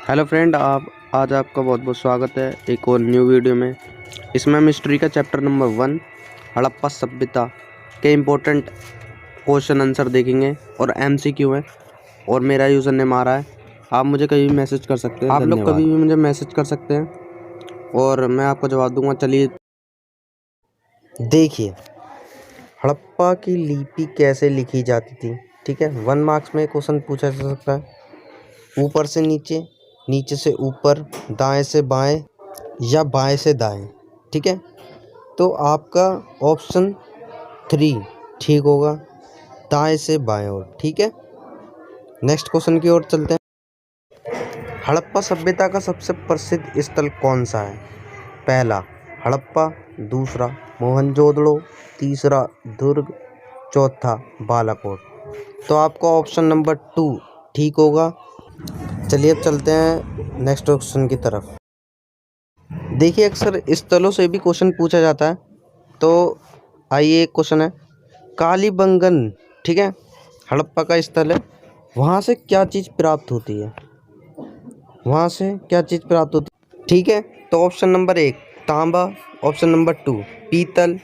Hello friend, आप आज आपका बहुत बहुत स्वागत है एक और न्यू वीडियो में। इसमें हम हिस्ट्री का चैप्टर नंबर 1 हड़प्पा सभ्यता के इम्पोर्टेंट क्वेश्चन आंसर देखेंगे और एमसीक्यू है और मेरा यूज़र नेम आ रहा है। आप मुझे कभी भी मैसेज कर सकते हैं, आप लोग कभी भी मुझे मैसेज कर सकते हैं और मैं आपको जवाब दूंगा। चलिए देखिए, हड़प्पा की लिपि कैसे लिखी जाती थी। ठीक है, 1 मार्क्स में क्वेश्चन पूछा जा सकता है। ऊपर से नीचे, नीचे से ऊपर, दाएं से बाएं या बाएं से दाएं। ठीक है, तो आपका ऑप्शन 3 ठीक होगा, दाएं से बाएं ओर। ठीक है, नेक्स्ट क्वेश्चन की ओर चलते हैं। हड़प्पा सभ्यता का सबसे प्रसिद्ध स्थल कौन सा है? पहला हड़प्पा, दूसरा मोहनजोदड़ो, तीसरा दुर्ग, चौथा बालाकोट। तो आपका ऑप्शन नंबर 2 ठीक होगा। चलिए अब चलते हैं नेक्स्ट क्वेश्चन की तरफ। देखिए, अक्सर स्थलों से भी क्वेश्चन पूछा जाता है, तो आइए एक क्वेश्चन है कालीबंगन। ठीक है, हड़प्पा का स्थल है, वहाँ से क्या चीज़ प्राप्त होती है? वहाँ से क्या चीज़ प्राप्त होती है? ठीक है, तो ऑप्शन नंबर 1 तांबा, ऑप्शन नंबर 2 पीतल,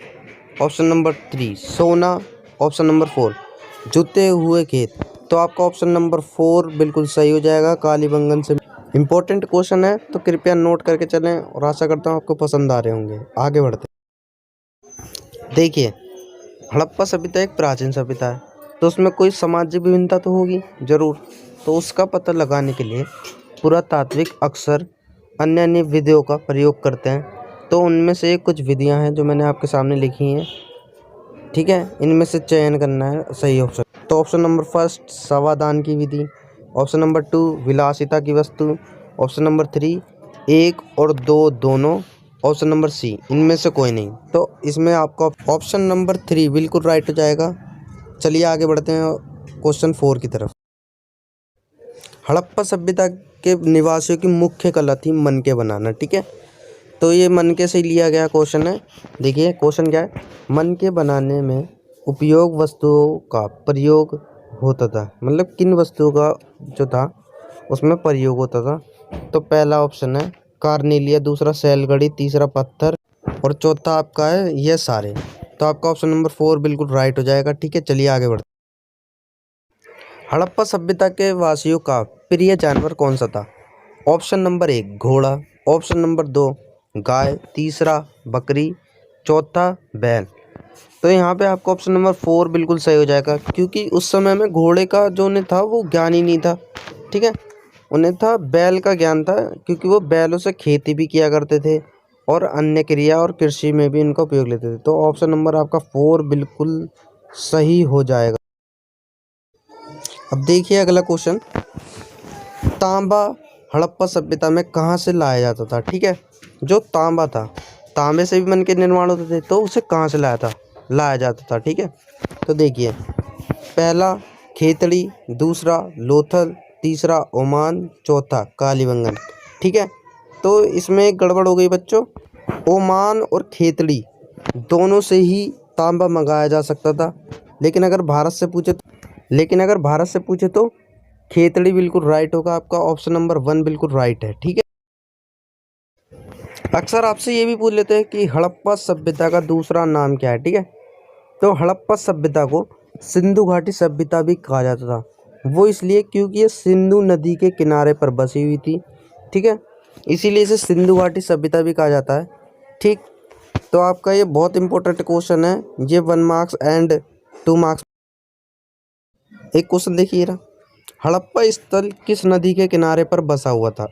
ऑप्शन नंबर 3 सोना, ऑप्शन नंबर 4 जुते हुए खेत। तो आपका ऑप्शन नंबर 4 बिल्कुल सही हो जाएगा। कालीबंगन से इम्पोर्टेंट क्वेश्चन है, तो कृपया नोट करके चलें और आशा करता हूँ आपको पसंद आ रहे होंगे। आगे बढ़ते देखिए, हड़प्पा सभ्यता एक प्राचीन सभ्यता है, तो उसमें कोई सामाजिक विभिन्नता तो होगी जरूर। तो उसका पता लगाने के लिए पुरातात्विक अक्सर अन्य अन्य विधियों का प्रयोग करते हैं। तो उनमें से कुछ विधियां हैं जो मैंने आपके सामने लिखी हैं। ठीक है, इनमें से चयन करना है सही ऑप्शन। तो ऑप्शन नंबर 1 समाधान की विधि, ऑप्शन नंबर 2 विलासिता की वस्तु, ऑप्शन नंबर 3 1 और 2 दोनों, ऑप्शन नंबर सी इनमें से कोई नहीं। तो इसमें आपका ऑप्शन नंबर 3 बिल्कुल राइट हो जाएगा। चलिए आगे बढ़ते हैं क्वेश्चन 4 की तरफ। हड़प्पा सभ्यता के निवासियों की मुख्य कला थी मनके बनाना। ठीक है, तो ये मनके से लिया गया क्वेश्चन है। देखिए क्वेश्चन क्या है, मनके बनाने में उपयोग वस्तुओं का प्रयोग होता था, मतलब किन वस्तुओं का जो था उसमें प्रयोग होता था। तो पहला ऑप्शन है कार्नेलिया, दूसरा सैलगड़ी, तीसरा पत्थर और चौथा आपका है ये सारे। तो आपका ऑप्शन नंबर 4 बिल्कुल राइट हो जाएगा। ठीक है, चलिए आगे बढ़ते। हड़प्पा सभ्यता के वासियों का प्रिय जानवर कौन सा था? ऑप्शन नंबर 1 घोड़ा, ऑप्शन नंबर 2 गाय, तीसरा बकरी, चौथा बैल। तो यहाँ पे आपका ऑप्शन नंबर 4 बिल्कुल सही हो जाएगा, क्योंकि उस समय में घोड़े का जो उन्हें था वो ज्ञान ही नहीं था। ठीक है, उन्हें था बैल का ज्ञान था, क्योंकि वो बैलों से खेती भी किया करते थे और अन्य क्रिया और कृषि में भी इनका उपयोग लेते थे। तो ऑप्शन नंबर आपका 4 बिल्कुल सही हो जाएगा। अब देखिए अगला क्वेश्चन, तांबा हड़प्पा सभ्यता में कहाँ से लाया जाता था? ठीक है, जो तांबा था, तांबे से भी मन के निर्माण होते थे, तो उसे कहाँ से लाया जाता था। ठीक है, तो देखिए पहला खेतड़ी, दूसरा लोथल, तीसरा ओमान, चौथा कालीबंगन। ठीक है, तो इसमें एक गड़बड़ हो गई बच्चों। ओमान और खेतड़ी दोनों से ही तांबा मंगाया जा सकता था, लेकिन अगर भारत से पूछे तो खेतड़ी बिल्कुल राइट होगा। आपका ऑप्शन नंबर 1 बिल्कुल राइट है। ठीक है, अक्सर आपसे ये भी पूछ लेते हैं कि हड़प्पा सभ्यता का दूसरा नाम क्या है। ठीक है, तो हड़प्पा सभ्यता को सिंधु घाटी सभ्यता भी कहा जाता था। वो इसलिए क्योंकि ये सिंधु नदी के किनारे पर बसी हुई थी। ठीक है, इसीलिए इसे सिंधु घाटी सभ्यता भी कहा जाता है। ठीक, तो आपका ये बहुत इंपॉर्टेंट क्वेश्चन है, ये 1 मार्क्स एंड 2 मार्क्स। एक क्वेश्चन देखिए ना, हड़प्पा स्थल किस नदी के किनारे पर बसा हुआ था?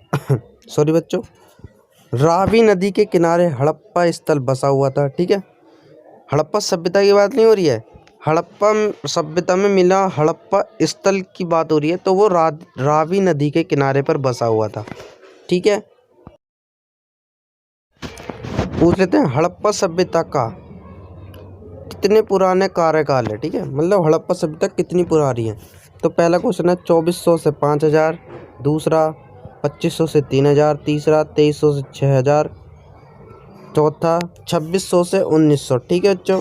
सॉरी बच्चों, रावी नदी के किनारे हड़प्पा स्थल बसा हुआ था। ठीक है, हड़प्पा सभ्यता की बात नहीं हो रही है, हड़प्पा सभ्यता में मिला हड़प्पा स्थल की बात हो रही है। तो वो रावी नदी के किनारे पर बसा हुआ था। ठीक है, पूछ लेते हैं हड़प्पा सभ्यता का कितने पुराने कार्यकाल है। ठीक है, मतलब हड़प्पा सभ्यता कितनी पुरानी है। तो पहला क्वेश्चन है 2400 से 5000, दूसरा 2500 से 3000, तीसरा 2300 से 6000, चौथा 2600 से 1900। ठीक है बच्चों,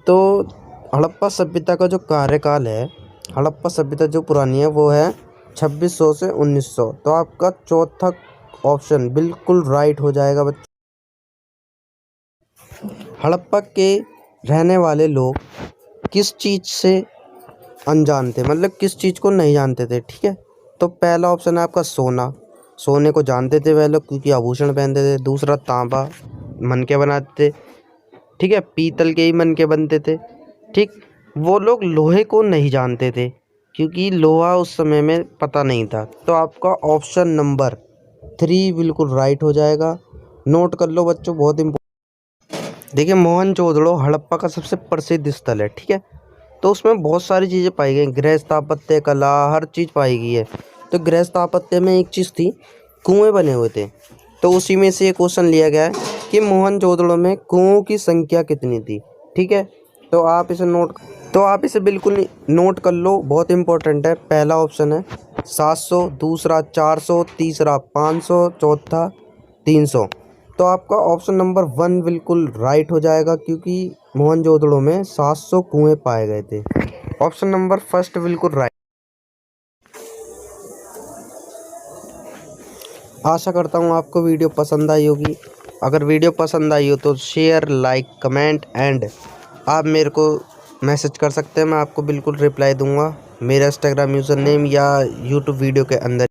तो हड़प्पा सभ्यता का जो कार्यकाल है, हड़प्पा सभ्यता जो पुरानी है वो है 2600 से 1900। तो आपका चौथा ऑप्शन बिल्कुल राइट हो जाएगा बच्चों। हड़प्पा के रहने वाले लोग किस चीज़ से अनजान थे, मतलब किस चीज़ को नहीं जानते थे, ठीक है। तो पहला ऑप्शन है आपका सोना, सोने को जानते थे वह लोग क्योंकि आभूषण पहनते थे। दूसरा तांबा, मनके बनाते थे, ठीक है, पीतल के ही मनके बनते थे, ठीक। वो लोग लोहे को नहीं जानते थे क्योंकि लोहा उस समय में पता नहीं था। तो आपका ऑप्शन नंबर 3 बिल्कुल राइट हो जाएगा। नोट कर लो बच्चों, बहुत इम्पोर्टेंट। देखिए, मोहनजोदड़ो हड़प्पा का सबसे प्रसिद्ध स्थल है, ठीक है। तो उसमें बहुत सारी चीज़ें पाई गई, गृह स्थापत्य कला, हर चीज़ पाई गई है। तो गृह स्थापत्य में एक चीज़ थी, कुएं बने हुए थे। तो उसी में से एक क्वेश्चन लिया गया है कि मोहनजोदड़ो में कुओं की संख्या कितनी थी, ठीक है। तो आप इसे बिल्कुल नोट कर लो, बहुत इंपॉर्टेंट है। पहला ऑप्शन है 700, दूसरा 400, तीसरा 500, चौथा 300। तो आपका ऑप्शन नंबर 1 बिल्कुल राइट हो जाएगा क्योंकि मोहनजोदड़ो में 700 कुएं पाए गए थे। ऑप्शन नंबर फर्स्ट बिल्कुल राइट। आशा करता हूँ आपको वीडियो पसंद आई होगी। अगर वीडियो पसंद आई हो तो शेयर, लाइक, कमेंट एंड आप मेरे को मैसेज कर सकते हैं, मैं आपको बिल्कुल रिप्लाई दूंगा मेरा इंस्टाग्राम यूज़र नेम या यूट्यूब वीडियो के अंदर।